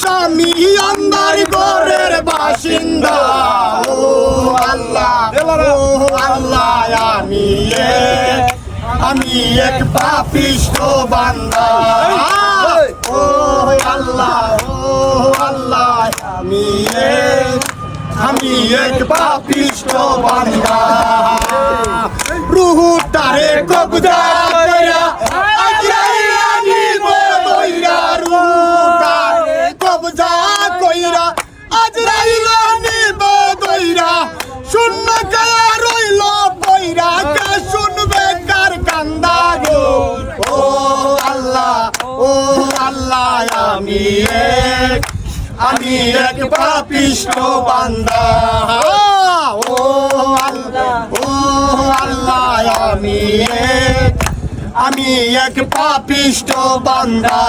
স্বামী আন্দার ঘরের বাসিন্দা। ও আল্লাহ আমি এক পাপিষ্ঠ বান্দা। ও আল্লাহ আমি এক পাপিষ্ঠ বান্দা। রুহুটারে কবজা কইরা আজরাইল নিব দইরা। রুহুটারে কবজা কইরা আজরাইল নিব দইরা। শূন্য গায়া রইল বইরা, কে শুনবে কার কান্দা গো। ও আল্লাহ আমি এক পাপিষ্ঠ বান্দা। ও আল্লাহ আমি এক পাপিষ্ঠ বান্দা।